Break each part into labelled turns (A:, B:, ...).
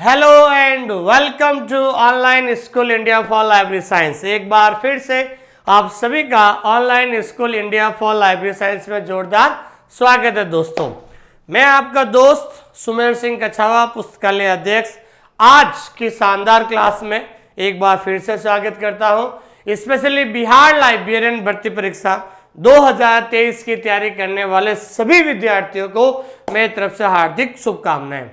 A: Hello and welcome to online school India for library science. एक बार फिर से आप सभी का online school India for library science में जोरदार स्वागत है। दोस्तों, मैं आपका दोस्त सुमेर सिंह कछावा, पुस्तकालय अध्यक्ष, आज की शानदार क्लास में एक बार फिर से स्वागत करता हूं। स्पेशली बिहार लाइब्रेरियन भर्ती परीक्षा 2023 की तैयारी करने वाले सभी विद्यार्थियों को मेरी तरफ से हार्दिक शुभकामनाएं।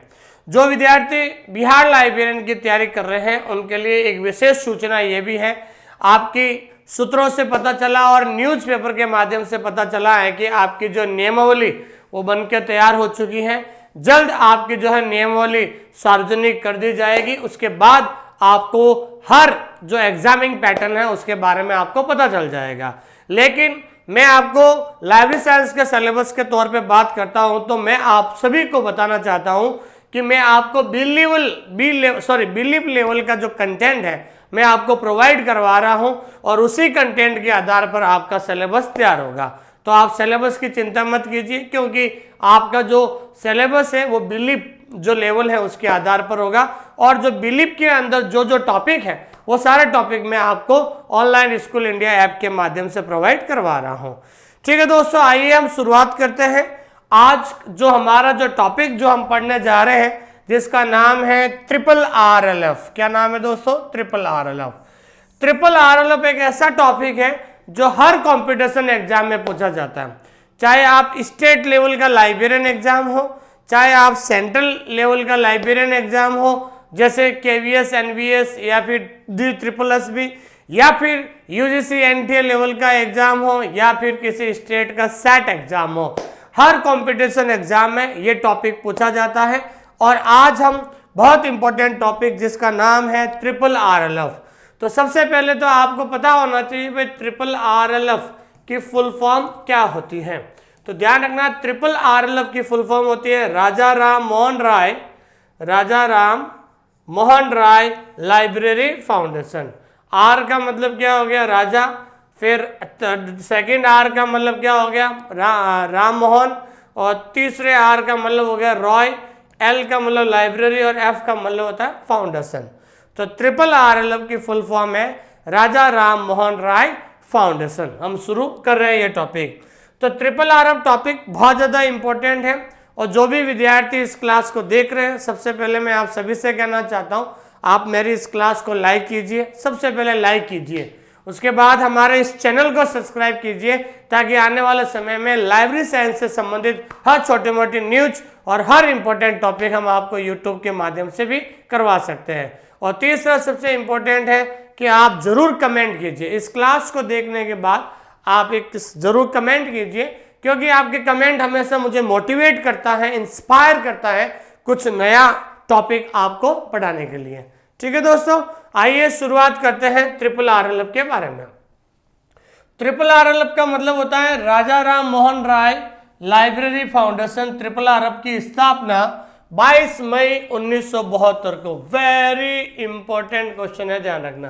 A: जो विद्यार्थी बिहार लाइब्रेरियन की तैयारी कर रहे हैं उनके लिए एक विशेष सूचना ये भी है, आपकी सूत्रों से पता चला और न्यूज़पेपर के माध्यम से पता चला है कि आपकी जो नियमावली वो बनकर तैयार हो चुकी है। जल्द आपकी जो है नियमावली सार्वजनिक कर दी जाएगी। उसके बाद आपको हर जो एग्जामिंग पैटर्न है उसके बारे में आपको पता चल जाएगा। लेकिन मैं आपको लाइब्रेरी साइंस के सिलेबस के तौर पे बात करता हूं तो मैं आप सभी को बताना चाहता हूं कि मैं आपको बिलीव लेवल का जो कंटेंट है मैं आपको प्रोवाइड करवा रहा हूं और उसी कंटेंट के आधार पर आपका सिलेबस तैयार होगा। तो आप सिलेबस की चिंता मत कीजिए, क्योंकि आपका जो सिलेबस है वो बिलीव जो लेवल है उसके आधार पर होगा और जो बिलीव के अंदर जो टॉपिक है वो सारे टॉपिक मैं आपको ऑनलाइन स्कूल इंडिया ऐप के माध्यम से प्रोवाइड करवा रहा हूँ। ठीक है दोस्तों, आइए हम शुरुआत करते हैं। आज जो हमारा जो टॉपिक जो हम पढ़ने जा रहे हैं जिसका नाम है RRLF। क्या नाम है दोस्तों? RRLF। RRLF एक ऐसा टॉपिक है जो हर कंपटीशन एग्जाम में पूछा जाता है। चाहे आप स्टेट लेवल का लाइब्रेरियन एग्जाम हो, चाहे आप सेंट्रल लेवल का लाइब्रेरियन एग्जाम हो जैसे KVS, NVS या फिर DSSB, या फिर UGC NTA लेवल का एग्जाम हो, या फिर किसी स्टेट का SAT एग्जाम हो, हर कंपटीशन एग्जाम में ये टॉपिक पूछा जाता है। और आज हम बहुत इंपॉर्टेंट टॉपिक जिसका नाम है RRLF। तो सबसे पहले तो आपको पता होना चाहिए भाई RRLF की फुल फॉर्म क्या होती है। तो ध्यान रखना, RRLF की फुल फॉर्म होती है राजा Ram Mohan Roy library foundation. Are का मतलब क्या हो गया? राजा। फिर सेकंड आर का मतलब क्या हो गया? राम मोहन। और तीसरे आर का मतलब हो गया रॉय। एल का मतलब लाइब्रेरी और एफ का मतलब होता है फाउंडेशन। तो RRLF की फुल फॉर्म है राजा राम मोहन राय फाउंडेशन। हम शुरू कर रहे हैं ये टॉपिक। तो RRLF टॉपिक बहुत ज़्यादा इंपॉर्टेंट है और जो भी विद्यार्थी इस क्लास को देख रहे हैं, सबसे पहले मैं आप सभी से कहना चाहता हूँ आप मेरी इस क्लास को लाइक कीजिए। सबसे पहले लाइक कीजिए, उसके बाद हमारे इस चैनल को सब्सक्राइब कीजिए ताकि आने वाले समय में लाइब्रेरी साइंस से संबंधित हर छोटी मोटी न्यूज और हर इंपॉर्टेंट टॉपिक हम आपको यूट्यूब के माध्यम से भी करवा सकते हैं। और तीसरा सबसे इंपॉर्टेंट है कि आप जरूर कमेंट कीजिए। इस क्लास को देखने के बाद आप एक जरूर कमेंट कीजिए, क्योंकि आपके कमेंट हमेशा मुझे मोटिवेट करता है, इंस्पायर करता है कुछ नया टॉपिक आपको पढ़ाने के लिए। ठीक है दोस्तों, आइए शुरुआत करते हैं RRLF के बारे में। RRLF का मतलब होता है राजा Ram Mohan Roy library foundation. RRLF की स्थापना 22 मई 1972 को। वेरी इंपॉर्टेंट क्वेश्चन है, ध्यान रखना।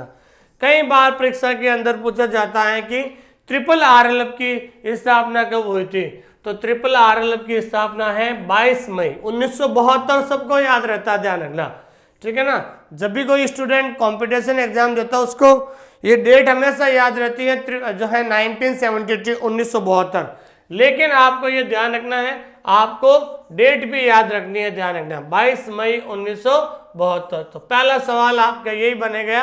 A: कई बार परीक्षा के अंदर पूछा जाता है कि RRLF की स्थापना कब हुई थी। तो RRLF की स्थापना है 22 मई 1972। सबको याद रहता है, ध्यान रखना। ठीक है ना, जब भी कोई स्टूडेंट कंपटीशन एग्जाम देता है उसको ये डेट हमेशा याद रहती है, जो है 1972। लेकिन आपको ये ध्यान रखना है, आपको डेट भी याद रखनी है, ध्यान रखना 22 मई 1972। तो पहला सवाल आपका यही बनेगा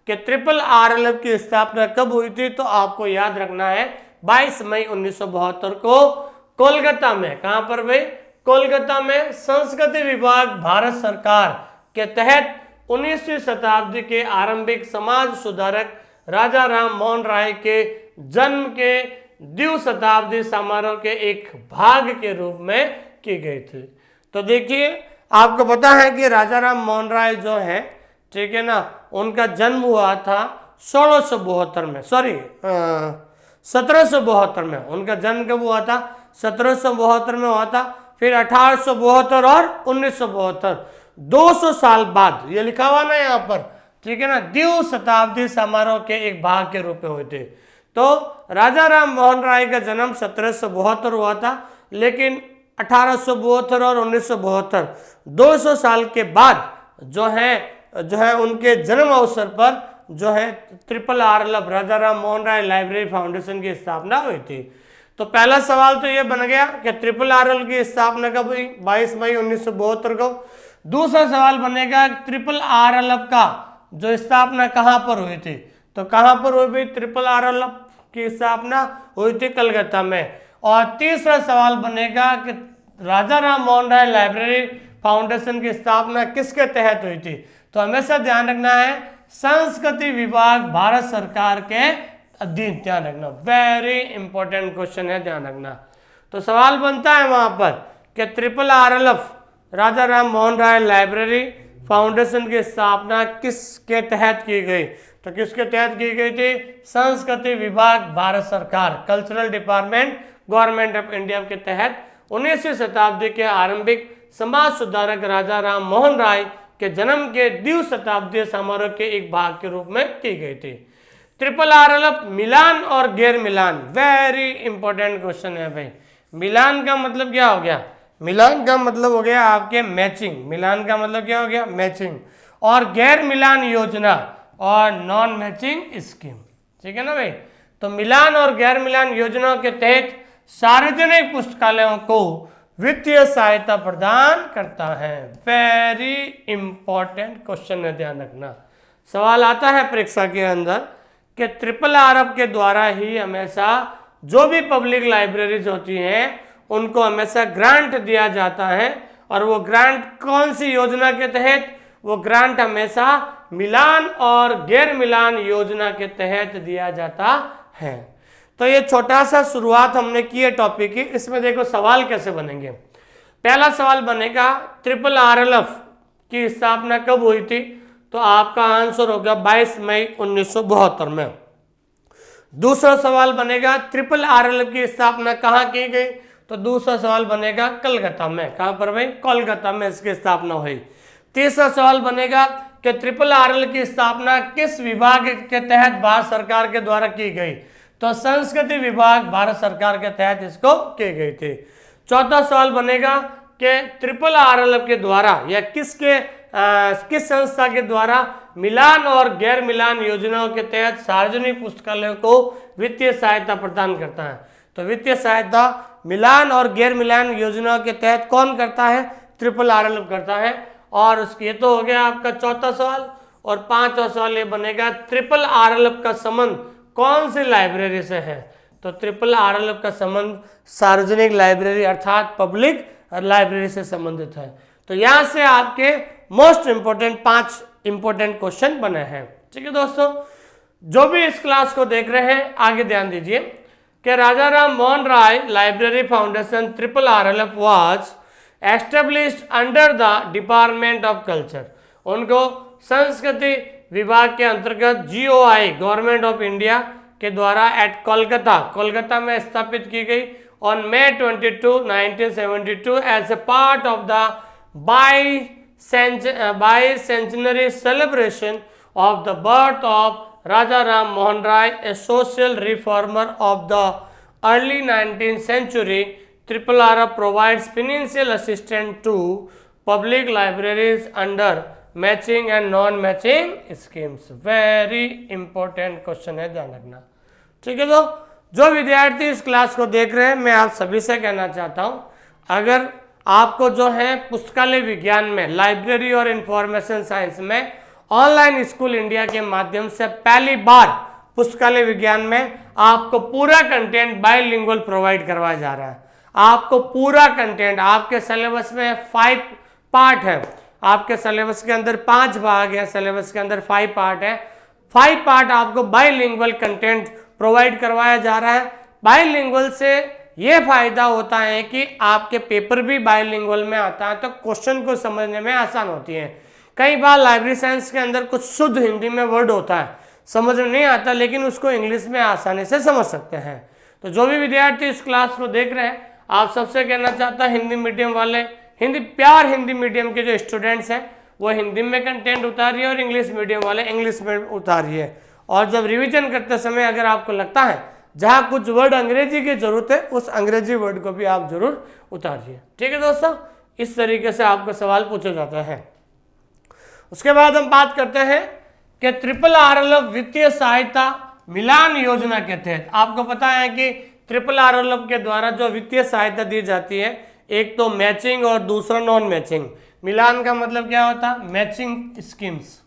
A: कि RRLF की स्थापना कब हुई थी। तो आपको याद रखना है 22 मई 1972 को कोलकाता में। कहां पर भाई? कोलकाता में संस्कृति विभाग भारत सरकार के तहत 19वीं शताब्दी के आरंभिक समाज सुधारक राजा राम मोहन राय के जन्म के द्वितीय शताब्दी समारोह के एक भाग के रूप में की गई थी। तो देखिए, आपको पता है कि राजा राम मोहन राय जो है, ठीक है ना, उनका जन्म हुआ था 1772 में, 1772 में। उनका जन्म कब हुआ था? 1772 में हुआ था। फिर 1872 और 1972, 200 साल बाद, ये लिखा हुआ ना यहाँ पर, ठीक है ना, द्वितीय शताब्दी समारोह के एक भाग के रूप में हुए थे। तो राजा राम मोहन राय का जन्म 1772 हुआ था, लेकिन 1872 और 1972 200 साल के बाद जो है उनके जन्म अवसर पर जो है RRL राजा राम मोहन राय लाइब्रेरी फाउंडेशन की स्थापना हुई थी। तो पहला सवाल तो ये बन गया कि RRL की स्थापना कब हुई, 22 मई 1972 को। दूसरा सवाल बनेगा RRL का जो स्थापना कहाँ पर हुई थी, तो कहाँ पर हुई RRL की स्थापना हुई थी कलकत्ता में। और तीसरा सवाल बनेगा कि राजा राम मोहन राय लाइब्रेरी फाउंडेशन की स्थापना किसके तहत हुई थी, तो हमेशा ध्यान रखना है संस्कृति विभाग भारत सरकार के अधीन, ध्यान रखना, वेरी इंपॉर्टेंट क्वेश्चन है, ध्यान रखना। तो सवाल बनता है वहां पर कि RRL राजा राम मोहन राय लाइब्रेरी फाउंडेशन की स्थापना किसके तहत की गई, तो किसके तहत की गई थी, संस्कृति विभाग भारत सरकार, cultural department government of India के तहत 19वीं शताब्दी के आरंभिक समाज सुधारक राजा राम मोहन राय के जन्म के द्वितीय शताब्दी समारोह के एक भाग के रूप में की गई थी। RRL मिलान और गैर मिलान, वेरी इंपॉर्टेंट क्वेश्चन है भाई। मिलान का मतलब क्या हो गया, मिलान का मतलब हो गया आपके मैचिंग, मिलान का मतलब क्या हो गया मैचिंग, और गैर मिलान योजना और नॉन मैचिंग स्कीम, ठीक है ना भाई। तो मिलान और गैर मिलान योजना के तहत सार्वजनिक पुस्तकालयों को वित्तीय सहायता प्रदान करता है, वेरी इंपॉर्टेंट क्वेश्चन है, ध्यान रखना। सवाल आता है परीक्षा के अंदर कि RRL के द्वारा ही हमेशा जो भी पब्लिक लाइब्रेरीज होती हैं उनको हमेशा ग्रांट दिया जाता है, और वो ग्रांट कौन सी योजना के तहत, वो ग्रांट हमेशा मिलान और गैर मिलान योजना के तहत दिया जाता है। तो ये छोटा सा शुरुआत हमने की है टॉपिक की। इसमें देखो सवाल कैसे बनेंगे। पहला सवाल बनेगा RRL की स्थापना कब हुई थी, तो आपका आंसर होगा 22 मई 1972 में। दूसरा सवाल बनेगा RRL की स्थापना कहाँ की गई, तो दूसरा सवाल बनेगा कलकत्ता में, कहाँ पर भाई, कोलकाता में इसकी स्थापना हुई। तीसरा सवाल बनेगा कि RRL की स्थापना किस विभाग के तहत भारत सरकार के द्वारा की गई, तो संस्कृति विभाग भारत सरकार के तहत इसको की गई थी। चौथा सवाल बनेगा कि RRL के द्वारा या किस संस्था के द्वारा मिलान और गैर मिलान योजनाओं के तहत सार्वजनिक पुस्तकालयों को वित्तीय सहायता प्रदान करता है, तो वित्तीय सहायता मिलान और गैर मिलान योजनाओं के तहत कौन करता है, RRL करता है। और उसके ये तो हो गया आपका चौथा सवाल। और पांचवा सवाल ये बनेगा RRL का संबंध कौन सी लाइब्रेरी से है, तो RRL का संबंध सार्वजनिक लाइब्रेरी अर्थात पब्लिक लाइब्रेरी से संबंधित है। तो यहाँ से आपके मोस्ट इंपोर्टेंट 5 इंपोर्टेंट क्वेश्चन बने हैं, ठीक है दोस्तों। जो भी इस क्लास को देख रहे हैं आगे ध्यान दीजिए कि Raja Ram Mohan Roy library foundation RRL was established under the department of culture, उनको संस्कृति विभाग के अंतर्गत GOI गवर्नमेंट ऑफ इंडिया के द्वारा एट कोलकाता में स्थापित की गई on May 22, 1972 as a part of the bicentenary celebration of the birth of Raja Ram Mohan Rai, a social reformer of the early 19th century. RRL provides financial assistance to public libraries under matching and non matching schemes, very important question है, ध्यान रखना, ठीक है। तो जो विद्यार्थी इस class को देख रहे हैं मैं आप सभी से कहना चाहता हूं, अगर आपको जो है पुस्तकालय विज्ञान में, लाइब्रेरी और इंफॉर्मेशन साइंस में ऑनलाइन स्कूल इंडिया के माध्यम से पहली बार पुस्तकालय विज्ञान में आपको पूरा कंटेंट बाइलिंगुअल प्रोवाइड करवाया जा रहा है। आपको पूरा कंटेंट, आपके सिलेबस में 5 पार्ट है, आपके सिलेबस के अंदर 5 भाग है, सिलेबस के अंदर 5 पार्ट है, 5 पार्ट आपको बाइलिंगुअल कंटेंट प्रोवाइड करवाया जा रहा है। बाइलिंगुअल से ये फायदा होता है कि आपके पेपर भी बाइलिंगुअल में आता है, तो क्वेश्चन को समझने में आसान होती है। कई बार लाइब्रेरी साइंस के अंदर कुछ शुद्ध हिंदी में वर्ड होता है, समझ में नहीं आता, लेकिन उसको इंग्लिश में आसानी से समझ सकते हैं। तो जो भी विद्यार्थी इस क्लास को देख रहे हैं, आप सबसे कहना चाहता है हिंदी मीडियम वाले, हिंदी मीडियम के जो स्टूडेंट्स हैं वो हिंदी में कंटेंट उतारिए और इंग्लिश मीडियम वाले इंग्लिश में उतारिए। और जब रिवीजन करते समय अगर आपको लगता है जहाँ कुछ वर्ड अंग्रेजी की जरूरत है, उस अंग्रेजी वर्ड को भी आप जरूर उतारिए, ठीक है दोस्तों। इस तरीके से आपका सवाल पूछा जाता है। उसके बाद हम बात करते हैं कि ट्रिपल RLF वित्तीय सहायता मिलान योजना के तहत आपको पता है कि ट्रिपल RLF के द्वारा जो वित्तीय सहायता दी जाती है, एक तो मैचिंग और दूसरा नॉन मैचिंग। मिलान का मतलब क्या होता है? Matching schemes.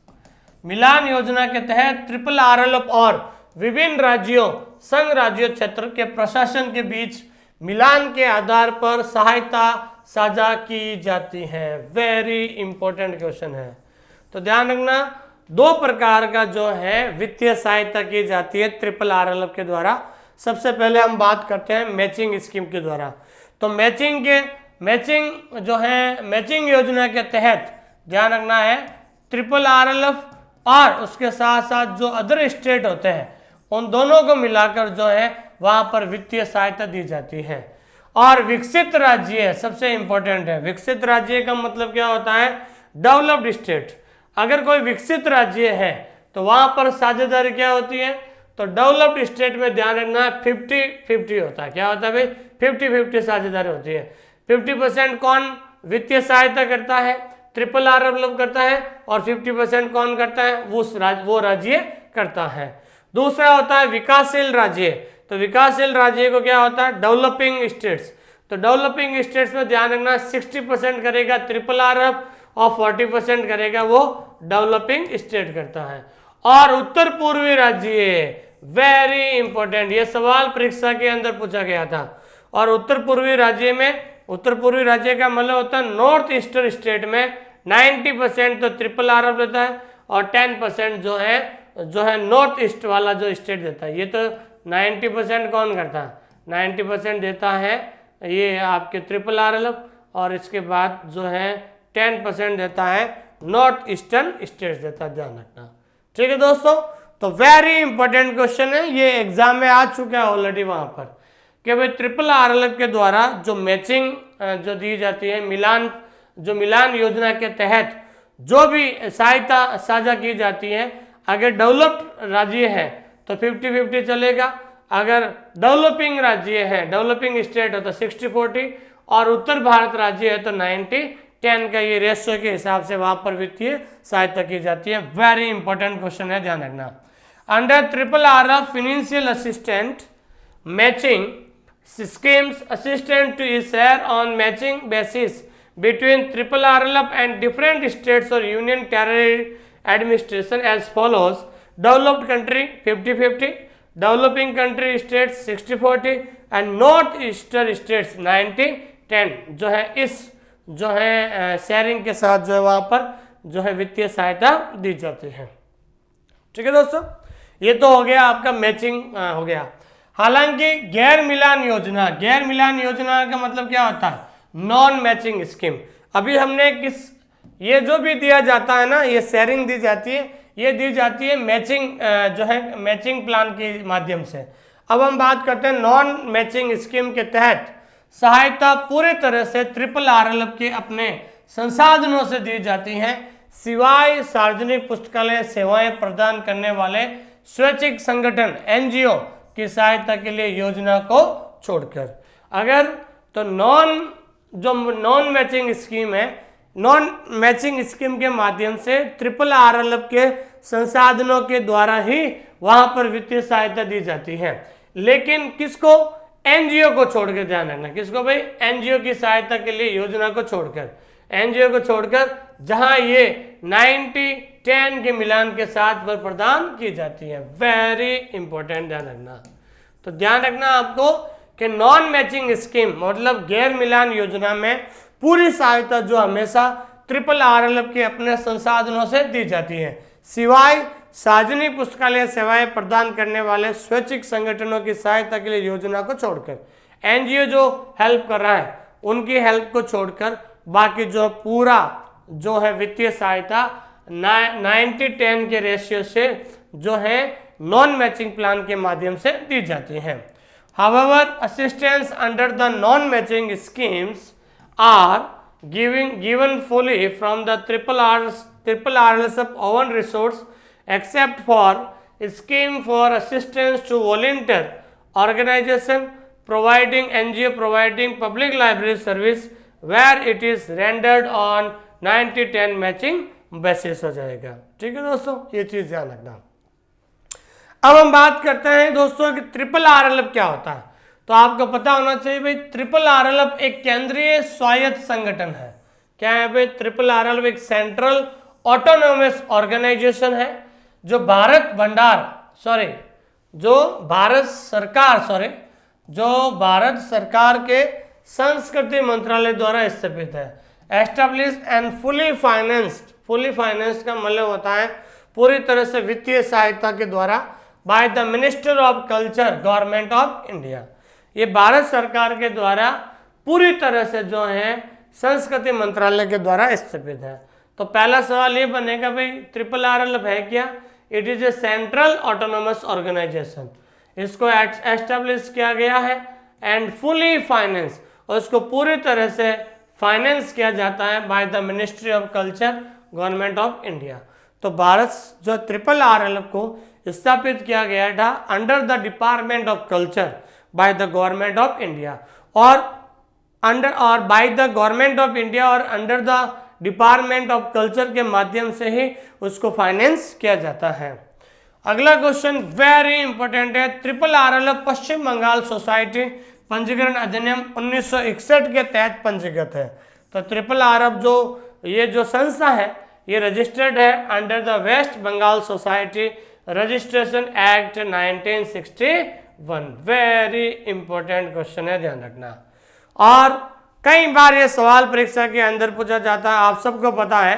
A: मिलान योजना के तहत ट्रिपल RLF और विभिन्न राज्यों, संघ राज्यों क्षेत्र के प्रशासन के बीच मिलान के आधार पर सहायता साझा की जाती है। वेरी इंपॉर्टेंट क्वेश्चन है, तो ध्यान रखना। दो प्रकार का जो है वित्तीय सहायता की जाती है ट्रिपल RLF के द्वारा। सबसे पहले हम बात करते हैं मैचिंग स्कीम के द्वारा। तो मैचिंग जो है, मैचिंग योजना के तहत ध्यान रखना है ट्रिपल RLF और उसके साथ साथ जो अदर स्टेट होते हैं उन दोनों को मिलाकर जो है वहां पर वित्तीय सहायता दी जाती है। और विकसित राज्य सबसे इंपॉर्टेंट है। विकसित राज्य का मतलब क्या होता है? Developed state. अगर कोई विकसित राज्य है तो वहां पर साझेदारी क्या होती है? तो डेवलप्ड स्टेट में ध्यान रखना 50-50 होता है। क्या होता है भाई? 50-50 साझेदारी होती है। 50% कौन वित्तीय सहायता करता है? ट्रिपल RLF करता है, और 50% कौन करता है? वो राज्य करता है। दूसरा होता है विकासशील राज्य। तो विकासशील राज्य को क्या होता है? Developing states. तो डेवलपिंग स्टेट्स में ध्यान रखना 60% करेगा ट्रिपल RLF और 40% करेगा वो डेवलपिंग स्टेट करता है। और उत्तर पूर्वी राज्य, वेरी इंपॉर्टेंट, ये सवाल परीक्षा के अंदर पूछा गया था। और उत्तर पूर्वी राज्य में, उत्तर पूर्वी राज्य का मतलब होता है नॉर्थ ईस्टर्न स्टेट में 90% तो ट्रिपल RLF देता है और 10% जो है नॉर्थ ईस्ट वाला जो स्टेट देता है। ये तो 90% कौन करता है? 90% देता है ये आपके ट्रिपल RLF, और इसके बाद जो है 10% देता है नॉर्थ ईस्टर्न स्टेट्स देता है। ध्यान रखना, ठीक है दोस्तों। तो वेरी इंपॉर्टेंट क्वेश्चन है, ये एग्जाम में आ चुका है ऑलरेडी वहां पर, कि भाई ट्रिपल RLF के द्वारा जो मैचिंग जो दी जाती है, मिलान योजना के तहत जो भी सहायता साझा की जाती है, अगर डेवलप्ड राज्य है तो 50-50 चलेगा, अगर डेवलपिंग राज्य है, डेवलपिंग स्टेट है तो 60-40, और उत्तर भारत राज्य है तो 90-10 का ये रेशियो के हिसाब से वहां पर वित्तीय सहायता की जाती है। वेरी इंपॉर्टेंट क्वेश्चन है, ध्यान रखना। Under triple RLF financial assistant matching schemes, assistant to is share on matching basis between triple RLF and different states or union territory administration as follows: developed country 50-50, developing country states 60-40 and north eastern states 90-10 जो है इस जो है sharing के साथ जो है वहां पर जो है वित्तीय सहायता दी जाती है। ठीक है दोस्तों, ये तो हो गया आपका मैचिंग हो गया। हालांकि गैर मिलान योजना का मतलब क्या होता है? Non matching scheme. अभी हमने ये जो भी दिया जाता है ना, ये शेयरिंग दी जाती है, ये दी जाती है मैचिंग जो है मैचिंग प्लान के माध्यम से। अब हम बात करते हैं नॉन मैचिंग स्कीम के तहत सहायता पूरे तरह से ट्रिपल RLF के अपने संसाधनों से दी जाती है, सिवाय सार्वजनिक पुस्तकालय सेवाएं प्रदान करने वाले स्वैच्छिक संगठन NGO की सहायता के लिए योजना को छोड़कर। अगर तो नॉन मैचिंग स्कीम है, नॉन मैचिंग स्कीम के माध्यम से ट्रिपल RLF के संसाधनों के द्वारा ही वहां पर वित्तीय सहायता दी जाती है, लेकिन किसको? NGO को छोड़कर। ध्यान रखना, किसको भाई? NGO की सहायता के लिए योजना को छोड़कर, NGO को छोड़कर, जहां ये 90-10 के मिलान के साथ पर प्रदान की जाती है। वेरी इंपॉर्टेंट, ध्यान रखना। तो ध्यान रखना आपको कि नॉन मैचिंग स्कीम मतलब गैर मिलान योजना में पूरी सहायता जो हमेशा ट्रिपल RLF के अपने संसाधनों से दी जाती है, सिवाय सार्वजनिक पुस्तकालय सेवाएं प्रदान करने वाले स्वैच्छिक संगठनों की सहायता के लिए योजना को छोड़कर। NGO जो हेल्प कर रहा है उनकी हेल्प को छोड़कर बाकी जो पूरा जो है वित्तीय सहायता 90-10 के रेशियो से जो है नॉन मैचिंग प्लान के माध्यम से दी जाती है। However, assistance under the non-matching schemes are given fully from the triple RLF own resource, except for scheme for assistance to volunteer organization providing NGO providing public library service, where it is rendered on 90-10 matching basis हो जाएगा। ठीक है दोस्तों, ये चीज ध्यान रखना। अब हम बात करते हैं दोस्तों कि ट्रिपल आरएलएफ क्या होता है। तो आपको पता होना चाहिए भाई, ट्रिपल आरएलएफ एक केंद्रीय स्वायत्त संगठन है। क्या है भाई? ट्रिपल आरएलएफ एक सेंट्रल ऑटोनोमस ऑर्गेनाइजेशन है जो भारत सरकार के संस्कृति मंत्रालय द्वारा स्थापित है। एस्टेब्लिश एंड फुली फाइनेंस्ड का मतलब होता है पूरी तरह से वित्तीय सहायता के द्वारा by the minister of culture, government of India. ये भारत सरकार के द्वारा पूरी तरह से जो है संस्कृति मंत्रालय के द्वारा स्थापित है। तो पहला सवाल ये बनेगा भाई, ट्रिपल आरएलएफ है क्या? It is a central autonomous organisation. इसको एस्टेब्लिश किया गया है एंड फुली फाइनेंस, और इसको पूरी तरह से फाइनेंस किया जाता है by the ministry of culture, government of India. तो भारत जो ट्रिपल आरएलएफ को स्थापित किया गया था under the department of culture by the government of India, और by the government of India और under the department of culture के माध्यम से ही उसको फाइनेंस किया जाता है। अगला क्वेश्चन वेरी इंपॉर्टेंट है। ट्रिपल आरएलएफ पश्चिम बंगाल सोसाइटी पंजीकरण अधिनियम 1961 के तहत पंजीकृत है। तो ट्रिपल आरएलएफ ये जो संस्था है ये रजिस्टर्ड है under the West Bengal society registration act 1961। Very important question है, ध्यान रखना। और कई बार ये सवाल परीक्षा के अंदर पूछा जाता है। आप सबको पता है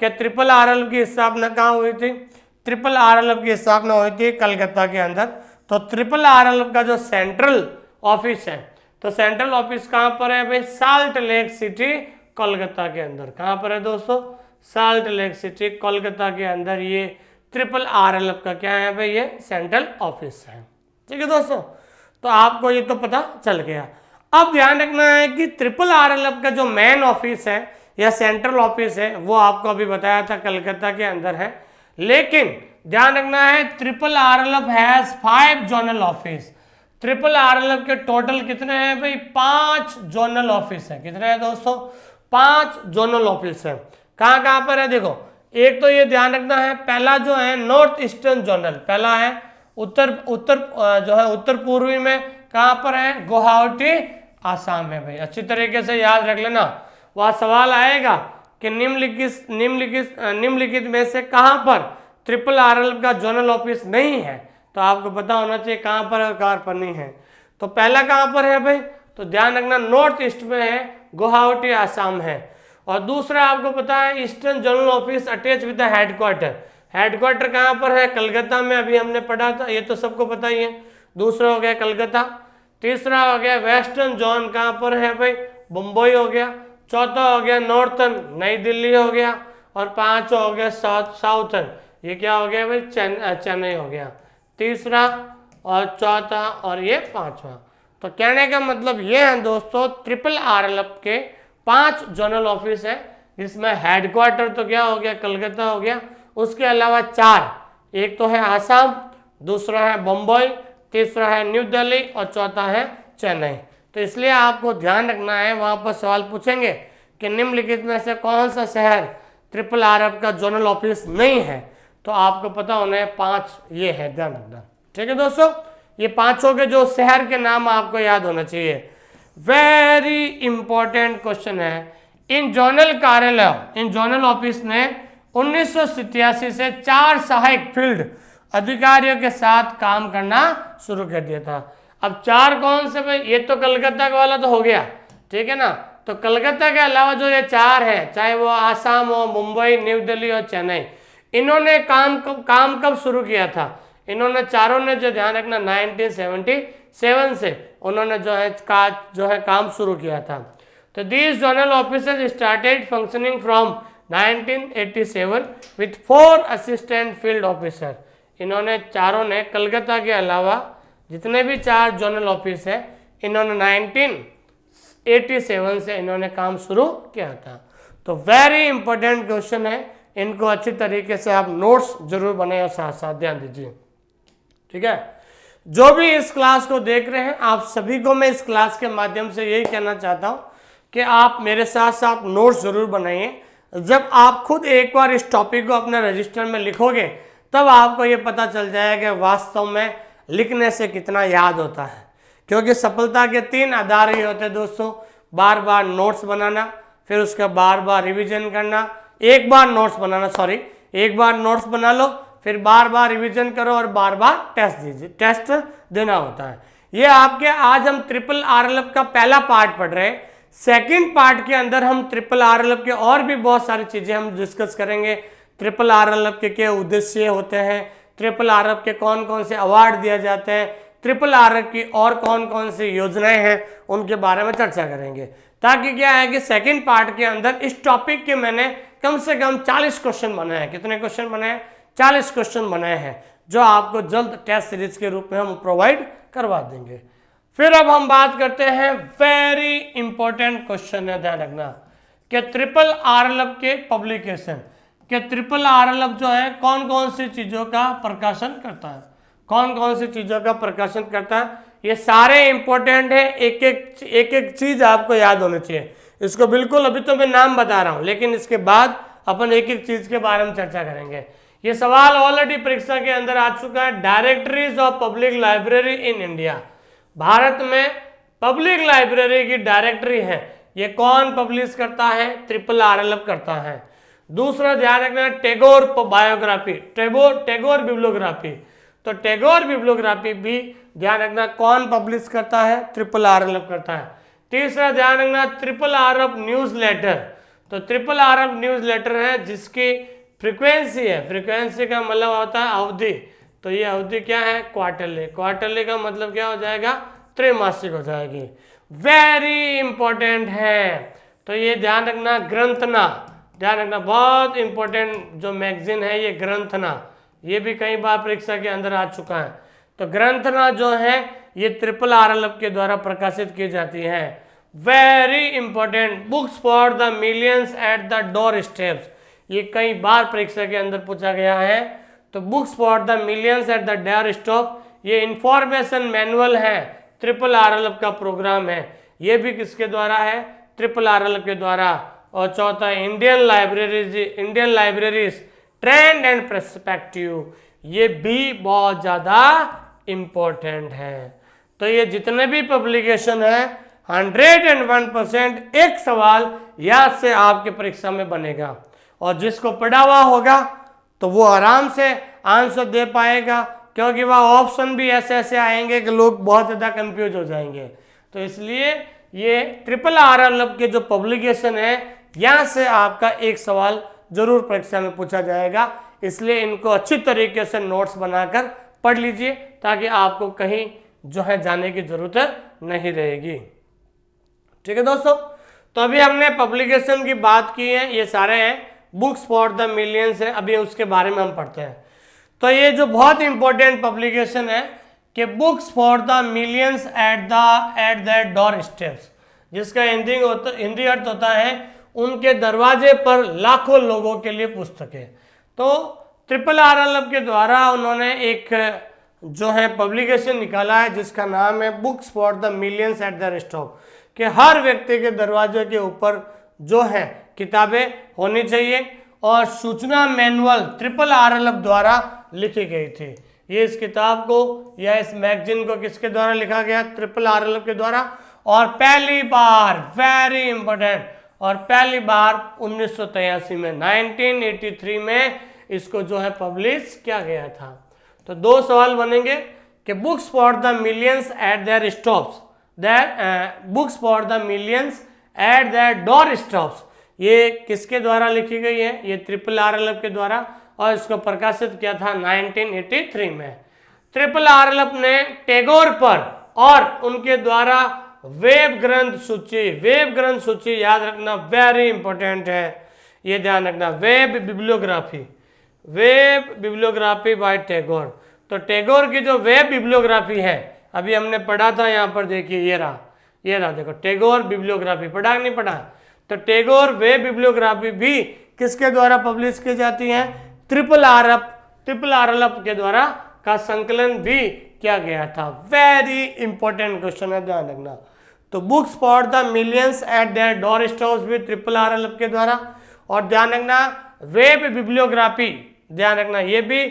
A: कि ट्रिपल आरएलएफ की स्थापना कहाँ हुई थी? ट्रिपल आरएलएफ की स्थापना हुई थी कलकत्ता के अंदर। तो ट्रिपल आरएलएफ का जो सेंट्रल ऑफिस है, तो सेंट्रल ऑफिस कहाँ पर है भाई? साल्ट लेक सिटी, कोलकाता के अंदर। कहाँ पर है दोस्तों? साल्ट लेक सिटी, कोलकाता के अंदर ये ट्रिपल आरएलएफ का क्या है भाई? ये सेंट्रल ऑफिस है। ठीक है दोस्तों, तो आपको ये तो पता चल गया। अब ध्यान रखना है कि ट्रिपल आरएलएफ का जो मेन ऑफिस है या सेंट्रल ऑफिस है वो आपको अभी बताया था कलकत्ता के अंदर है, लेकिन ध्यान रखना है triple RLF has 5 zonal office. Triple RLF के टोटल कितने हैं भाई? 5 जोनल ऑफिस है। कितने हैं दोस्तों? 5 जोनल ऑफिस है। कहाँ कहाँ पर है देखो, एक तो ये ध्यान रखना है, पहला जो है नॉर्थ ईस्टर्न जोनल, पहला है उत्तर पूर्वी में। कहाँ पर है? गुवाहाटी, आसाम में भाई। अच्छी तरीके से याद रख लेना, वह सवाल आएगा कि निम्नलिखित में से कहाँ पर ट्रिपल आरएलएफ का जोनल ऑफिस नहीं है। तो आपको पता होना चाहिए कहाँ पर और कहाँ पर नहीं है। तो पहला कहाँ पर है भाई? तो ध्यान रखना नॉर्थ ईस्ट में है, गुवाहाटी, आसाम है। और दूसरा आपको पता है eastern zonal office attach with the headquarter. Headquarter कहाँ पर है? कलकत्ता में, अभी हमने पढ़ा था, ये तो सबको पता ही है। दूसरा हो गया कलकत्ता। तीसरा हो गया वेस्टर्न जोन, कहाँ पर है भाई? मुंबई हो गया। चौथा हो गया नॉर्थन, नई दिल्ली हो गया। और पांचवा हो गया साउथर्न, ये क्या हो गया भाई? चेन्नई हो गया। तीसरा और चौथा और ये पांचवा। तो कहने का मतलब ये है दोस्तों, ट्रिपल आरएलएफ के 5 जोनल ऑफिस है, जिसमें हेडक्वार्टर तो क्या हो गया? कलकत्ता हो गया। उसके अलावा 4, एक तो है आसाम, दूसरा है मुंबई, तीसरा है न्यू दिल्ली और चौथा है चेन्नई। तो इसलिए आपको ध्यान रखना है, वहाँ पर सवाल पूछेंगे कि निम्नलिखित में से कौन सा शहर ट्रिपल आरएलएफ का जोनल ऑफिस नहीं है। तो आपको पता होना है 5 ये है, ध्यान रखना। ठीक है दोस्तों, ये 5 के जो शहर के नाम आपको याद होना चाहिए। वेरी इंपॉर्टेंट क्वेश्चन है। इन जोनल ऑफिस ने 1987 से 4 सहायक फील्ड अधिकारियों के साथ काम करना शुरू कर दिया था। अब 4 कौन से भाई? ये तो कलकत्ता का वाला तो हो गया, ठीक है ना। तो कलकत्ता के अलावा जो ये 4 है, चाहे वो आसाम हो, मुंबई, न्यू दिल्ली और चेन्नई, इन्होंने काम कब शुरू किया था? इन्होंने चारों ने जो ध्यान रखना 1977 से उन्होंने जो है काम शुरू किया था। तो these zonal officers started functioning from 1987 with 4 assistant field officer. इन्होंने चारों ने कलकत्ता के अलावा जितने भी 4 जोनल ऑफिस है, इन्होंने 1987 से इन्होंने काम शुरू किया था। तो वेरी इंपॉर्टेंट क्वेश्चन है, इनको अच्छी तरीके से आप नोट्स जरूर बनाए और साथ साथ ध्यान दीजिए। ठीक है, जो भी इस क्लास को देख रहे हैं, आप सभी को मैं इस क्लास के माध्यम से यही कहना चाहता हूँ कि आप मेरे साथ साथ नोट्स जरूर बनाइए। जब आप खुद एक बार इस टॉपिक को अपने रजिस्टर में लिखोगे तब आपको ये पता चल जाएगा कि वास्तव में लिखने से कितना याद होता है। क्योंकि सफलता के 3 आधार ही होते हैं दोस्तों, बार बार नोट्स बनाना, फिर उसका बार बार रिवीजन करना, एक बार नोट्स बना लो, फिर बार बार रिवीजन करो और बार बार टेस्ट देना होता है। ये आपके आज हम ट्रिपल RLF का पहला पार्ट पढ़ रहे हैं। सेकंड पार्ट के अंदर हम ट्रिपल RLF के और भी बहुत सारी चीजें हम डिस्कस करेंगे। ट्रिपल RLF के क्या उद्देश्य होते हैं, ट्रिपल RLF के कौन कौन से अवार्ड दिए जाते हैं, ट्रिपल RLF की और कौन कौन सी योजनाएं हैं, उनके बारे में चर्चा करेंगे। ताकि क्या है कि सेकंड पार्ट के अंदर इस टॉपिक के मैंने कम से कम 40 क्वेश्चन बनाए हैं। कितने क्वेश्चन बनाए हैं? 40 क्वेश्चन बनाए हैं, जो आपको जल्द टेस्ट सीरीज के रूप में हम प्रोवाइड करवा देंगे। फिर अब हम बात करते हैं, वेरी इंपॉर्टेंट क्वेश्चन है, ध्यान रखना कि ट्रिपल RLF के पब्लिकेशन के ट्रिपल RLF जो है कौन कौन सी चीजों का प्रकाशन करता है, कौन कौन सी चीजों का प्रकाशन करता है, ये सारे इंपॉर्टेंट है। एक एक चीज आपको याद होनी चाहिए। इसको बिल्कुल अभी तो मैं नाम बता रहा हूं, लेकिन इसके बाद अपन एक एक चीज के बारे में चर्चा करेंगे। ये सवाल ऑलरेडी परीक्षा के अंदर आ चुका है। Directories of public library in India, Bharat में पब्लिक लाइब्रेरी की डायरेक्टरी है, ये कौन पब्लिश करता है? ट्रिपल RLF करता है। दूसरा ध्यान रखना, टैगोर बायोग्राफी, टैगोर बिब्लियोग्राफी, तो टैगोर बिब्लियोग्राफी भी ध्यान रखना कौन पब्लिश करता है? ट्रिपल RLF करता है। तीसरा ध्यान रखना, ट्रिपल RLF न्यूज लेटर, तो ट्रिपल RLF न्यूज लेटर है जिसकी फ्रीक्वेंसी है, फ्रीक्वेंसी का मतलब होता है अवधि, तो ये अवधि क्या है? क्वार्टरली, क्वार्टरली का मतलब क्या हो जाएगा? त्रैमासिक हो जाएगी। वेरी इंपॉर्टेंट है, तो ये ध्यान रखना। ग्रंथना, ध्यान रखना, बहुत इंपॉर्टेंट जो मैगजीन है ये ग्रंथना, ये भी कई बार परीक्षा के अंदर आ चुका है। तो ग्रंथना जो है ये ट्रिपल RLF के द्वारा प्रकाशित की जाती है। Very important, books for the millions at the door steps, ये कई बार परीक्षा के अंदर पूछा गया है। तो books for the millions at the door stop, ये इंफॉर्मेशन मैनुअल है, ट्रिपल RLF का प्रोग्राम है, ये भी किसके द्वारा है? ट्रिपल RLF के द्वारा। और चौथा, Indian libraries trend and perspective, ये भी बहुत ज़्यादा इम्पोर्टेंट है। तो ये जितने भी पब्लिकेशन है 101% एक सवाल याद से आपके परीक्षा में बनेगा, और जिसको पढ़ा हुआ होगा तो वो आराम से आंसर दे पाएगा, क्योंकि वह ऑप्शन भी ऐसे ऐसे आएंगे कि लोग बहुत ज़्यादा कंफ्यूज हो जाएंगे। तो इसलिए ये ट्रिपल RLF के जो पब्लिकेशन है यहाँ से आपका एक सवाल जरूर परीक्षा में पूछा जाएगा, इसलिए इनको अच्छी तरीके से नोट्स बनाकर पढ़ लीजिए ताकि आपको कहीं जो है जाने की जरूरत नहीं रहेगी। ठीक है दोस्तों, तो अभी हमने पब्लिकेशन की बात की है, ये सारे हैं, बुक्स फॉर द मिलियंस है, अभी उसके बारे में हम पढ़ते हैं। तो ये जो बहुत इंपॉर्टेंट पब्लिकेशन है कि books for the millions at the door steps, जिसका हिंदी अर्थ होता है उनके दरवाजे पर लाखों लोगों के लिए पुस्तकें। तो ट्रिपल RLF के द्वारा उन्होंने एक जो है पब्लिकेशन निकाला है जिसका नाम है books for the millions at the stop, कि हर व्यक्ति के दरवाजे के ऊपर जो है किताबें होनी चाहिए। और सूचना मैनुअल ट्रिपल RLF द्वारा लिखी गई थी। ये इस किताब को या इस मैगजीन को किसके द्वारा लिखा गया? ट्रिपल RLF के द्वारा। और पहली बार, वेरी इंपॉर्टेंट, और पहली बार 1983 में 1983 में इसको जो है पब्लिश किया गया था। तो दो सवाल बनेंगे कि books for the millions eight there stops, books for the millions eight their door stops, ये किसके द्वारा लिखी गई है? ये ट्रिपल RLF के द्वारा, और इसको प्रकाशित किया था 1983 में। ट्रिपल RLF ने टैगोर पर और उनके द्वारा वेब ग्रंथ सूची याद रखना, वेरी इंपॉर्टेंट है, ये ध्यान रखना। वेब बिब्लियोग्राफी बाय टैगोर, तो टैगोर की जो वेब बिब्लियोग्राफी है अभी हमने पढ़ा था, यहाँ पर देखिए ये रहा देखो, टैगोर बिब्लियोग्राफी पढ़ा नहीं पढ़ा? तो टैगोर वेब बिब्लियोग्राफी भी किसके द्वारा पब्लिश की जाती है? ट्रिपल RLF के द्वारा का संकलन भी किया गया था। वेरी इंपॉर्टेंट क्वेश्चन है, ध्यान रखना। तो books for the millions eight their door stops भी ट्रिपल RLF के द्वारा, और ध्यान रखना वेब बिब्लियोग्राफी, ध्यान रखना ये भी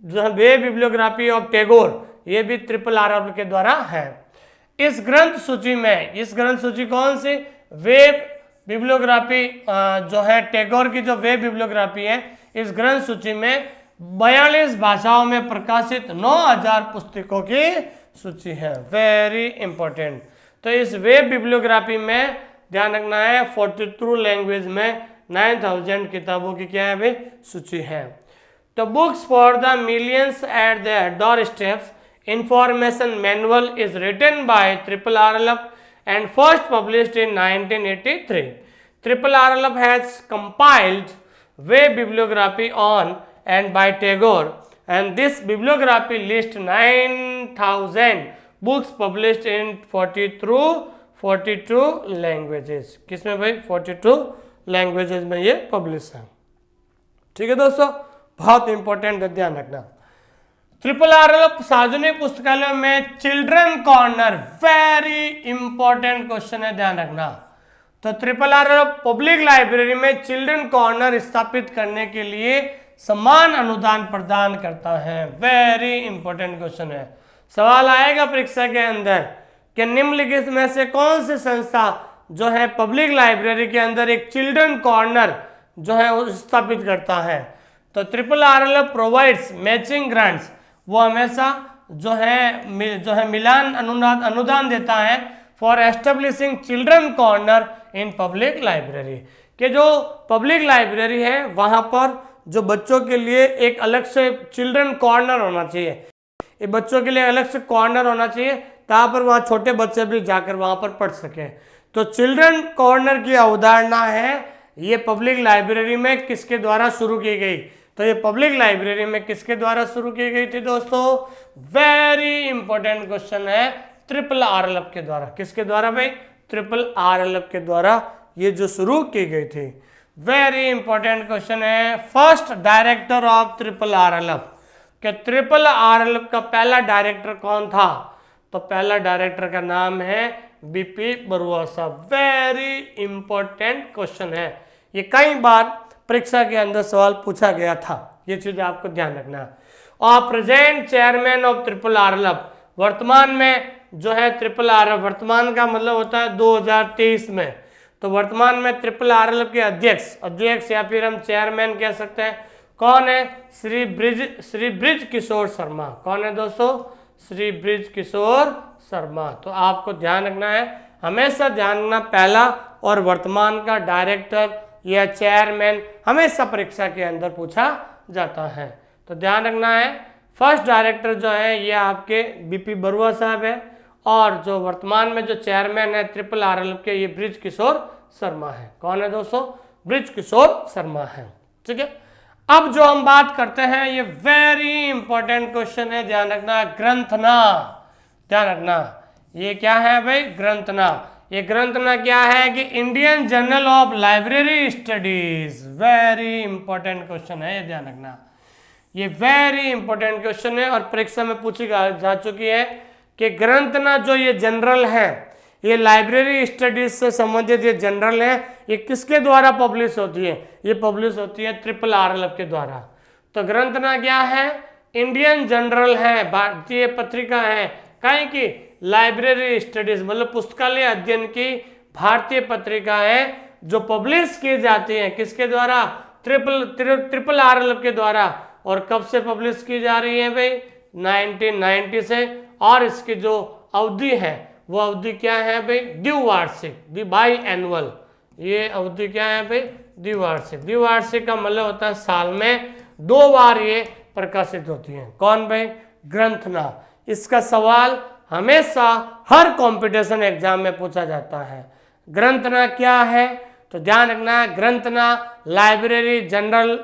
A: जो है वेब बिब्लियोग्राफी ऑफ टैगोर, ये भी RRR के द्वारा है। इस ग्रंथ सूची में, इस ग्रंथ सूची कौन सी, वेब बिब्लियोग्राफी जो है टैगोर की जो वेब बिब्लियोग्राफी है, इस ग्रंथ सूची में 42 भाषाओं में प्रकाशित 9000 पुस्तकों की सूची है। Very important. तो इस वेब बिब्लियोग्राफी में ध्यान रखना है 42 लैंग्वेज में 9000 किताबों की क्या है भाई सूची है। तो books for the millions at the door steps information manual is written by RRR and first published in 1983. RRR has compiled web bibliography on and by Tagore, and this bibliography lists 9000 books published in 42 languages. किसमें भाई 42 languages में ये publish है। ठीक है दोस्तों, बहुत important है, ध्यान रखना। RRR सार्वजनिक पुस्तकालयों में children corner, very important question है, ध्यान रखना। तो RRR पब्लिक लाइब्रेरी में चिल्ड्रन कॉर्नर स्थापित करने के लिए समान अनुदान प्रदान करता है। वेरी इंपॉर्टेंट क्वेश्चन है, सवाल आएगा परीक्षा के अंदर कि निम्नलिखित में से कौन सी संस्था जो है पब्लिक लाइब्रेरी के अंदर एक चिल्ड्रन कॉर्नर जो है स्थापित करता है। तो RRR प्रोवाइड्स मैचिंग ग्रांट्स, वो हमेशा जो है मिलान अनुदान देता है for establishing children corner in public library, के जो पब्लिक लाइब्रेरी है वहाँ पर जो बच्चों के लिए एक अलग से चिल्ड्रन कॉर्नर होना चाहिए, ये बच्चों के लिए अलग से कॉर्नर होना चाहिए जहाँ पर वहाँ छोटे बच्चे भी जाकर वहाँ पर पढ़ सकें। तो चिल्ड्रन कॉर्नर की अवधारणा है ये पब्लिक लाइब्रेरी में किसके द्वारा शुरू की गई, तो ये पब्लिक लाइब्रेरी में किसके द्वारा शुरू की गई थी दोस्तों, वेरी इंपॉर्टेंट क्वेश्चन है, RRR के द्वारा। किसके द्वारा भाई, RRR के द्वारा ये जो शुरू की गई थी। वेरी इंपॉर्टेंट क्वेश्चन है, फर्स्ट डायरेक्टर ऑफ RRR, कि RRR का पहला डायरेक्टर कौन था, तो पहला डायरेक्टर का नाम है BP बरुआ साहब। वेरी इंपॉर्टेंट क्वेश्चन है, ये कई बार परीक्षा के अंदर सवाल पूछा गया था, ये चीज आपको ध्यान रखना। और प्रेजेंट चेयरमैन ऑफ RRR, वर्तमान में जो है RRR, वर्तमान का मतलब होता है 2023 में, तो वर्तमान में RRR के अध्यक्ष या फिर हम चेयरमैन कह सकते हैं, कौन है, श्री ब्रिज किशोर शर्मा। कौन है दोस्तों, श्री ब्रिज किशोर शर्मा। तो आपको ध्यान रखना है, हमेशा ध्यान रखना पहला और वर्तमान का डायरेक्टर या चेयरमैन हमेशा परीक्षा के अंदर पूछा जाता है। तो ध्यान रखना है, फर्स्ट डायरेक्टर जो है ये आपके BP बरुआ साहब है, और जो वर्तमान में जो चेयरमैन है RRR के ये ब्रिज किशोर शर्मा है। कौन है दोस्तों, ब्रिज किशोर शर्मा है। ठीक है, अब जो हम बात करते हैं ये वेरी इंपॉर्टेंट क्वेश्चन है, ध्यान रखना, ग्रंथना। ध्यान रखना ये क्या है भाई, ग्रंथना। ये ग्रंथना क्या है कि Indian journal of library studies. Very important question है, ये ध्यान रखना, ये वेरी इंपॉर्टेंट क्वेश्चन है और परीक्षा में पूछी जा चुकी है कि ग्रंथना जो ये जनरल है, ये लाइब्रेरी स्टडीज से संबंधित ये जनरल है, ये किसके द्वारा पब्लिश होती है, ये पब्लिश होती है RRR के द्वारा। तो ग्रंथना क्या है, इंडियन जनरल है, भारतीय पत्रिका है, कहीं की लाइब्रेरी स्टडीज मतलब पुस्तकालय अध्ययन की भारतीय पत्रिका है जो पब्लिश की जाती है किसके द्वारा, RRR के द्वारा। और कब से पब्लिश की जा रही है भाई, 1990 से, और इसकी जो अवधि है वो अवधि क्या है भाई, द्विवार्षिक, बाई एनुअल। ये अवधि क्या है भाई, द्विवार्षिक। द्विवार्षिक का मतलब होता है साल में 2 बार ये प्रकाशित होती है। कौन भाई, ग्रंथना। इसका सवाल हमेशा हर कंपटीशन एग्जाम में पूछा जाता है। ग्रंथना क्या है, तो ध्यान रखना, ग्रंथना लाइब्रेरी जनरल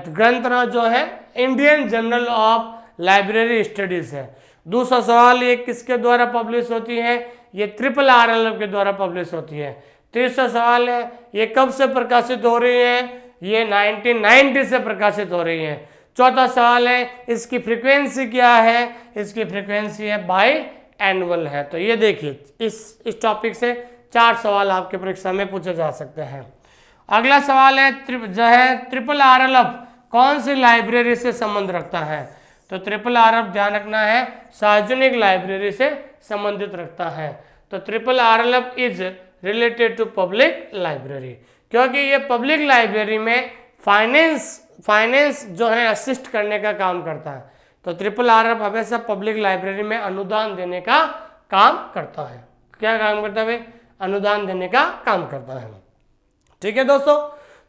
A: ग्रंथना जो है Indian journal of library studies है। दूसरा सवाल, ये किसके द्वारा पब्लिश होती है, ये RRR के द्वारा पब्लिश होती है। तीसरा सवाल है, ये कब से प्रकाशित हो रही है, ये 1990 से प्रकाशित हो रही है। चौथा सवाल है, इसकी फ्रीक्वेंसी क्या है, इसकी फ्रीक्वेंसी है बाई एनुअल है। तो ये देखिए, इस टॉपिक से 4 सवाल आपके परीक्षा में पूछे जा सकते हैं। अगला सवाल है जो है ट्रिपल आरएलएफ कौन सी लाइब्रेरी से संबंध रखता है? तो ट्रिपल आरएलएफ ध्यान रखना है सार्वजनिक लाइब्रेरी से संबंधित रखता है। तो triple RLF is related to public library, क्योंकि ये पब्लिक लाइब्रेरी में फाइनेंस जो है असिस्ट करने का काम करता है। तो ट्रिपल आरएलएफ हमेशा पब्लिक लाइब्रेरी में अनुदान देने का काम करता है। क्या काम करता है भाई? अनुदान देने का काम करता है। ठीक है दोस्तों,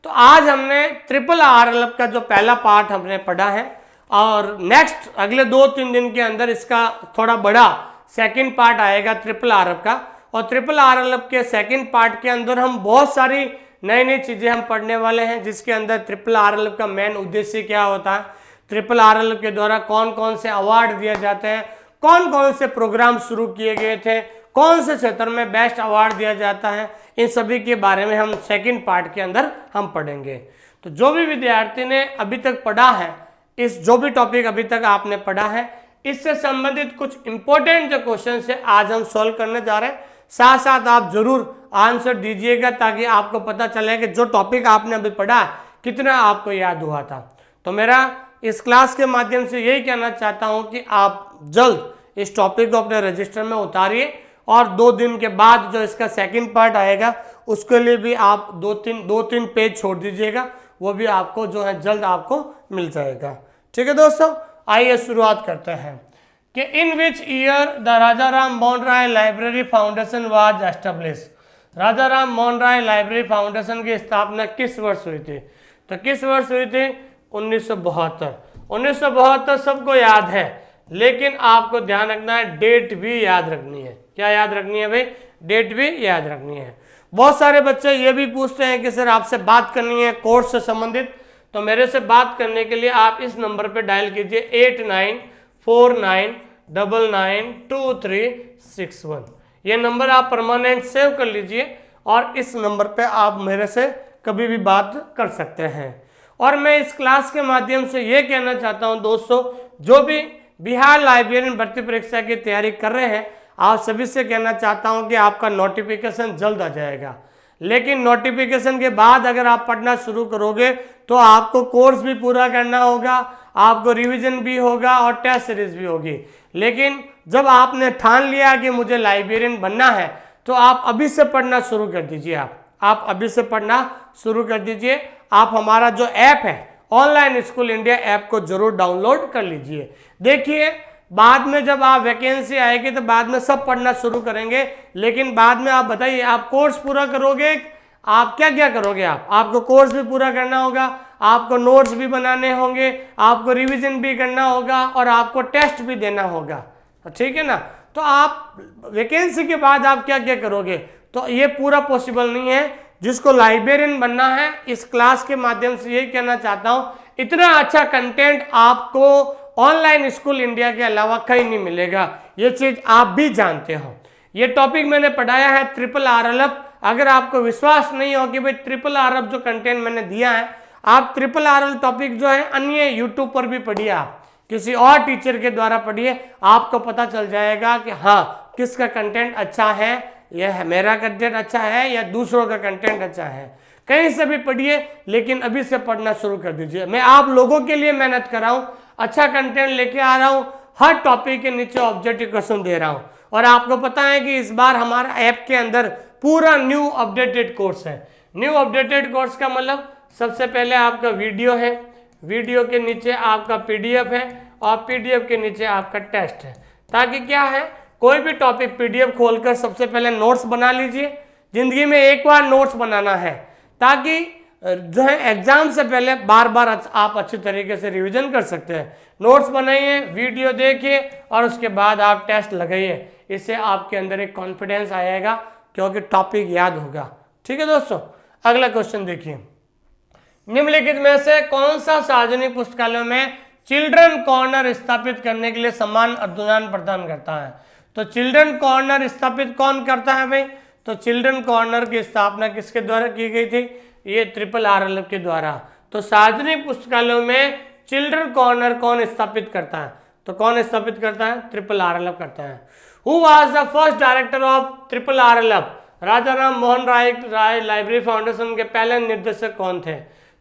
A: तो आज हमने ट्रिपल आरएलएफ का जो पहला पार्ट हमने पढ़ा है और नेक्स्ट अगले 2-3 दिन के अंदर इसका थोड़ा बड़ा सेकंड पार्ट आएगा ट्रिपल आरएलएफ का। और ट्रिपल आरएलएफ के सेकंड पार्ट के अंदर हम बहुत सारी नई नई चीज़ें हम पढ़ने वाले हैं, जिसके अंदर ट्रिपल आरएलएफ का मेन उद्देश्य क्या होता है, ट्रिपल आरएलएफ के द्वारा कौन कौन से अवार्ड दिए जाते हैं, कौन कौन से प्रोग्राम शुरू किए गए थे, कौन से क्षेत्र में बेस्ट अवार्ड दिया जाता है, इन सभी के बारे में हम सेकंड पार्ट के अंदर हम पढ़ेंगे। तो जो भी विद्यार्थी ने अभी तक पढ़ा है, इस जो भी टॉपिक अभी तक आपने पढ़ा है, इससे संबंधित कुछ इंपॉर्टेंट जो क्वेश्चन है आज हम सॉल्व करने जा रहे हैं। साथ साथ आप जरूर आंसर दीजिएगा ताकि आपको पता चले कि जो टॉपिक आपने अभी पढ़ा कितना आपको याद हुआ था। तो मेरा इस क्लास के माध्यम से यही कहना चाहता हूं कि आप जल्द इस टॉपिक को अपने रजिस्टर में उतारिए और 2 दिन के बाद जो इसका सेकंड पार्ट आएगा उसके लिए भी आप 2-3 पेज छोड़ दीजिएगा, वो भी आपको जो है जल्द आपको मिल जाएगा। ठीक है दोस्तों, आइए शुरुआत करते हैं कि in which year the Raja Ram Mohan Roy library foundation was establish. Raja Ram Mohan Roy library foundation की स्थापना किस वर्ष हुई थी? तो किस वर्ष हुई थी? 1972। 1972 सबको याद है, लेकिन आपको ध्यान रखना है डेट भी याद रखनी है। क्या याद रखनी है भाई? डेट भी याद रखनी है। बहुत सारे बच्चे ये भी पूछते हैं कि सर आपसे बात करनी है कोर्स से संबंधित, तो मेरे से बात करने के लिए आप इस नंबर पे डायल कीजिए 8949992361। ये नंबर आप परमानेंट सेव कर लीजिए और इस नंबर पे आप मेरे से कभी भी बात कर सकते हैं। और मैं इस क्लास के माध्यम से ये कहना चाहता हूं दोस्तों, जो भी बिहार लाइब्रेरियन भर्ती परीक्षा की तैयारी कर रहे हैं, आप सभी से कहना चाहता हूं कि आपका नोटिफिकेशन जल्द आ जाएगा। लेकिन नोटिफिकेशन के बाद अगर आप पढ़ना शुरू करोगे तो आपको कोर्स भी पूरा करना होगा, आपको रिवीजन भी होगा और टेस्ट सीरीज भी होगी। लेकिन जब आपने ठान लिया कि मुझे लाइब्रेरियन बनना है तो आप अभी से पढ़ना शुरू कर दीजिए। आप अभी से पढ़ना शुरू कर दीजिए। आप हमारा जो ऐप है ऑनलाइन स्कूल इंडिया ऐप को जरूर डाउनलोड कर लीजिए। देखिए बाद में जब आप वैकेंसी आएगी तो बाद में सब पढ़ना शुरू करेंगे, लेकिन बाद में आप बताइए आप कोर्स पूरा करोगे, आप क्या क्या करोगे? आपको कोर्स भी पूरा करना होगा, आपको नोट्स भी बनाने होंगे, आपको रिवीजन भी करना होगा और आपको टेस्ट भी देना होगा। ठीक है ना? तो आप वैकेंसी के बाद आप क्या क्या करोगे? तो ये पूरा पॉसिबल नहीं है। जिसको लाइब्रेरियन बनना है, इस क्लास के माध्यम से यही कहना चाहता हूँ, इतना अच्छा कंटेंट आपको ऑनलाइन स्कूल इंडिया के अलावा कहीं नहीं मिलेगा। ये चीज आप भी जानते हो। ये टॉपिक मैंने पढ़ाया है ट्रिपल आरएलएफ। अगर आपको विश्वास नहीं हो कि भाई ट्रिपल आरएलएफ जो कंटेंट मैंने दिया है, आप ट्रिपल आरएलएफ टॉपिक जो है अन्य यूट्यूब पर भी पढ़िए, आप किसी और टीचर के द्वारा पढ़िए, आपको पता चल जाएगा कि हाँ किसका कंटेंट अच्छा है, यह मेरा कंटेंट अच्छा है या दूसरों का कंटेंट अच्छा है। कहीं से भी पढ़िए, लेकिन अभी से पढ़ना शुरू कर दीजिए। मैं आप लोगों के लिए मेहनत कर रहा हूँ, अच्छा कंटेंट लेके आ रहा हूँ, हर टॉपिक के नीचे ऑब्जेक्टिव क्वेश्चन दे रहा हूँ। और आपको पता है कि इस बार हमारा ऐप के अंदर पूरा न्यू अपडेटेड कोर्स है। न्यू अपडेटेड कोर्स का मतलब सबसे पहले आपका वीडियो है, वीडियो के नीचे आपका पीडीएफ है और पीडीएफ के नीचे आपका टेस्ट है। ताकि क्या है, कोई भी टॉपिक पीडीएफ खोलकर सबसे पहले नोट्स बना लीजिए। जिंदगी में एक बार नोट्स बनाना है ताकि जो है एग्जाम से पहले बार बार आप अच्छी तरीके से रिवीजन कर सकते हैं। नोट्स बनाइए, वीडियो देखिए और उसके बाद आप टेस्ट लगाइए। इससे आपके अंदर एक कॉन्फिडेंस आएगा क्योंकि टॉपिक याद होगा। ठीक है दोस्तों, अगला क्वेश्चन देखिए, निम्नलिखित में से कौन सा सार्वजनिक पुस्तकालयों में चिल्ड्रन कॉर्नर स्थापित करने के लिए समान अनुदान प्रदान करता है? तो चिल्ड्रन कॉर्नर स्थापित कौन करता है भाई? तो चिल्ड्रन कॉर्नर की स्थापना किसके द्वारा की गई थी? ये ट्रिपल आरएलएफ के द्वारा। तो सार्वजनिक पुस्तकालयों में चिल्ड्रन कॉर्नर कौन स्थापित करता है? तो कौन स्थापित करता है? ट्रिपल आरएलएफ करता है। Who was the first director of triple RLF? Raja Ram Mohan Roy library foundation के पहले निर्देशक कौन थे?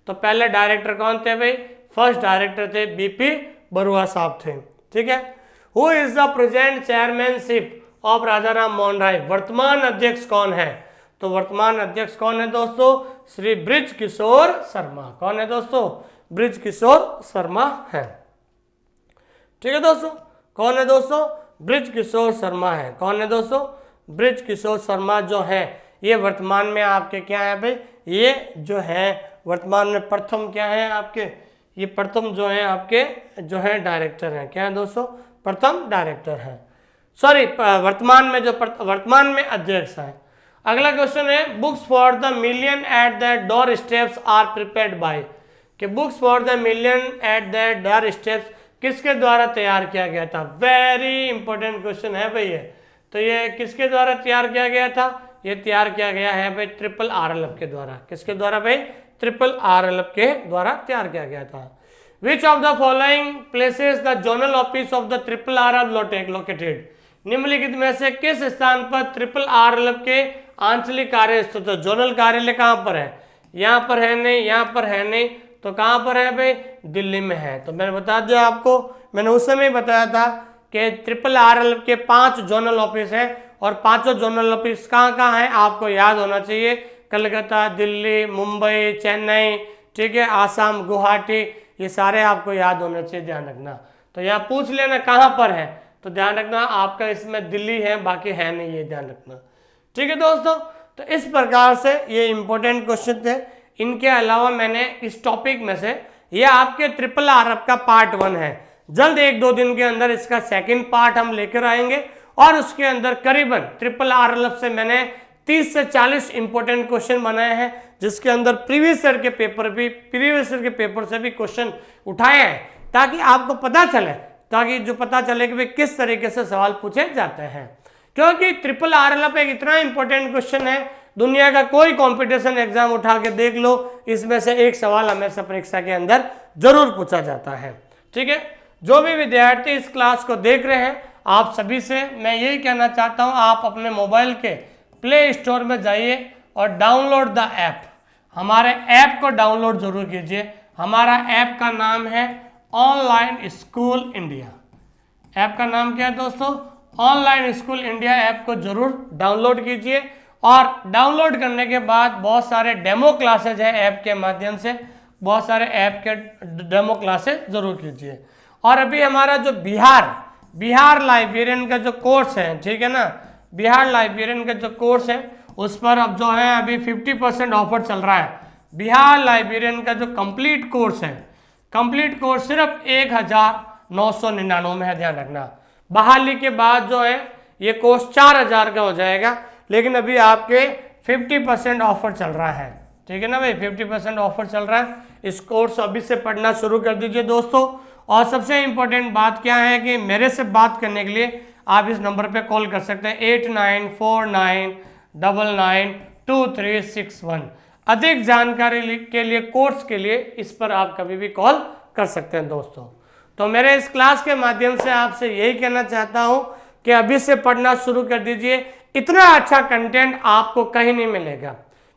A: तो पहले डायरेक्टर कौन थे भाई? फर्स्ट डायरेक्टर थे बीपी बरुआ साहब थे। ठीक है। Who is the present chairmanship of Raja Ram Mohan Roy? वर्तमान अध्यक्ष कौन है? तो वर्तमान अध्यक्ष कौन है दोस्तों? श्री ब्रिज किशोर शर्मा। कौन है दोस्तों? ब्रिज किशोर शर्मा है। ठीक है दोस्तों, कौन है दोस्तों? ब्रिज किशोर शर्मा है। कौन है दोस्तों? ब्रिज किशोर शर्मा जो है ये वर्तमान में आपके क्या है भाई? ये जो है वर्तमान में प्रथम क्या है आपके? ये प्रथम जो है आपके जो है डायरेक्टर हैं। क्या है दोस्तों? प्रथम डायरेक्टर हैं। सॉरी, वर्तमान में जो वर्तमान में अध्यक्ष हैं। अगला क्वेश्चन है books for the million at the door steps are prepared by. कि books for the million at the door steps किसके द्वारा तैयार किया गया था? वेरी इंपॉर्टेंट क्वेश्चन है भाई ये। तो ये किसके द्वारा तैयार किया गया था? ये तैयार किया गया है भाई RRLF के द्वारा। किसके द्वारा भाई? RRLF के द्वारा तैयार किया गया था। Which of the following places the zonal office of the RRLF located? निम्नलिखित में से किस स्थान पर RRLF के आंचलिक कार्य स्थित है? जोनल कार्यालय कहाँ पर है? यहाँ पर है नहीं, यहाँ पर है नहीं, तो कहाँ पर है भाई? दिल्ली में है। तो मैंने बता दिया आपको, मैंने उस समय बताया था कि RRLF के 5 जोनल ऑफिस है और 5 जोनल ऑफिस कहाँ कहाँ है आपको याद होना चाहिए। कलकत्ता, दिल्ली, मुंबई, चेन्नई, ठीक है, आसाम, गुवाहाटी, ये सारे आपको याद होने चाहिए, ध्यान रखना। तो यहाँ पूछ लेना कहाँ पर है, तो ध्यान रखना आपका इसमें दिल्ली है, बाकी है नहीं, ये ध्यान रखना। ठीक है दोस्तों, तो इस प्रकार से ये इंपॉर्टेंट क्वेश्चन थे। इनके अलावा मैंने इस टॉपिक में से ये आपके RRLF का पार्ट 1 है। जल्द 1-2 दिन के अंदर इसका सेकंड पार्ट हम लेकर आएंगे और उसके अंदर करीबन RRLF से मैंने 30 से 40 इंपॉर्टेंट क्वेश्चन बनाए हैं, जिसके अंदर प्रीवियस ईयर के पेपर से भी क्वेश्चन उठाए हैं, ताकि आपको पता चले कि भाई किस तरीके से सवाल पूछे जाते हैं। क्योंकि RRLF एक इतना इंपॉर्टेंट क्वेश्चन है, दुनिया का कोई कंपटीशन एग्जाम उठा के देख लो, इसमें से एक सवाल हमेशा परीक्षा के अंदर जरूर पूछा जाता है। ठीक है, जो भी विद्यार्थी इस क्लास को देख रहे हैं, आप सभी से मैं यही कहना चाहता हूं, आप अपने मोबाइल के प्ले स्टोर में जाइए और डाउनलोड द ऐप। हमारे ऐप को डाउनलोड जरूर कीजिए। हमारा ऐप का नाम है ऑनलाइन स्कूल इंडिया। ऐप का नाम क्या है दोस्तों? Online school India. ऐप को जरूर डाउनलोड कीजिए और डाउनलोड करने के बाद बहुत सारे डेमो क्लासेज हैं ऐप के माध्यम से, बहुत सारे ऐप के डेमो क्लासेज जरूर कीजिए। और अभी हमारा जो बिहार लाइब्रेरियन का जो कोर्स है, ठीक है ना, बिहार लाइब्रेरियन का जो कोर्स है उस पर अब जो है अभी 50% ऑफर चल रहा है। बिहार लाइब्रेरियन का जो कंप्लीट कोर्स है, कंप्लीट कोर्स सिर्फ 1999 में है, ध्यान रखना। बहाली के बाद जो है ये कोर्स 4000 का हो जाएगा, लेकिन अभी आपके 50% ऑफर चल रहा है। ठीक है ना भाई, 50% ऑफर चल रहा है। इस कोर्स अभी से पढ़ना शुरू कर दीजिए दोस्तों। और सबसे इंपॉर्टेंट बात क्या है कि मेरे से बात करने के लिए आप इस नंबर पे कॉल कर सकते हैं 8949992361। अधिक जानकारी के लिए, कोर्स के लिए इस पर आप कभी भी कॉल कर सकते हैं दोस्तों। तो मेरे इस क्लास के माध्यम से आपसे यही कहना चाहता हूं कि अभी से पढ़ना शुरू कर दीजिए। इतना अच्छा कंटेंट आपको कहीं नहीं मिलेगा।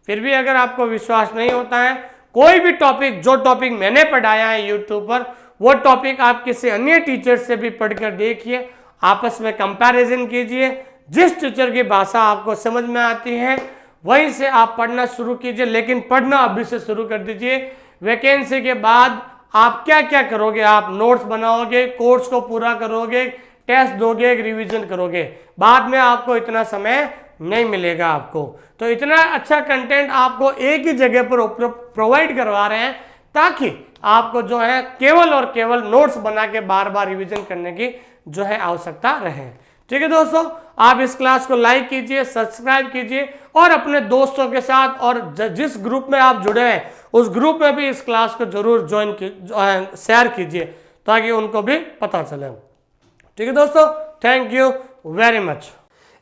A: फिर भी अगर आपको विश्वास नहीं होता है, कोई भी टॉपिक, जो टॉपिक मैंने पढ़ाया है यूट्यूब पर, वो टॉपिक आप किसी अन्य टीचर से भी पढ़कर देखिए, आपस में कंपैरिजन कीजिए। जिस टीचर की भाषा आपको समझ में आती है वहीं से आप पढ़ना शुरू कीजिए, लेकिन पढ़ना अभी से शुरू कर दीजिए। वैकेंसी के बाद आप क्या क्या करोगे? आप नोट्स बनाओगे, कोर्स को पूरा करोगे, टेस्ट दोगे, रिवीजन करोगे। बाद में आपको इतना समय नहीं मिलेगा आपको। तो इतना अच्छा कंटेंट आपको एक ही जगह पर प्रोवाइड करवा रहे हैं, ताकि आपको जो है केवल और केवल नोट्स बना के बार बार रिवीजन करने की जो है आवश्यकता रहे। ठीक है दोस्तों, आप इस क्लास को लाइक कीजिए, सब्सक्राइब कीजिए और अपने दोस्तों के साथ और जिस ग्रुप में आप जुड़े हैं उस ग्रुप में भी इस क्लास को जरूर शेयर कीजिए, ताकि उनको भी पता चले। ठीक है दोस्तों, थैंक यू वेरी मच।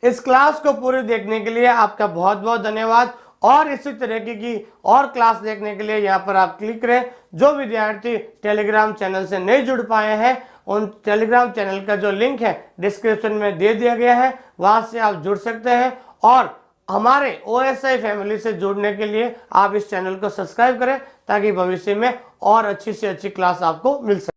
A: इस क्लास को पूरी देखने के लिए आपका बहुत बहुत धन्यवाद। और इसी तरीके की और क्लास देखने के लिए यहाँ पर आप क्लिक करें। जो विद्यार्थी टेलीग्राम चैनल से नहीं जुड़ पाए हैं, उन टेलीग्राम चैनल का जो लिंक है डिस्क्रिप्शन में दे दिया गया है, वहां से आप जुड़ सकते हैं और हमारे OSI फैमिली से जुड़ने के लिए आप इस चैनल को सब्सक्राइब करें ताकि भविष्य में और अच्छी से अच्छी क्लास आपको मिल सके।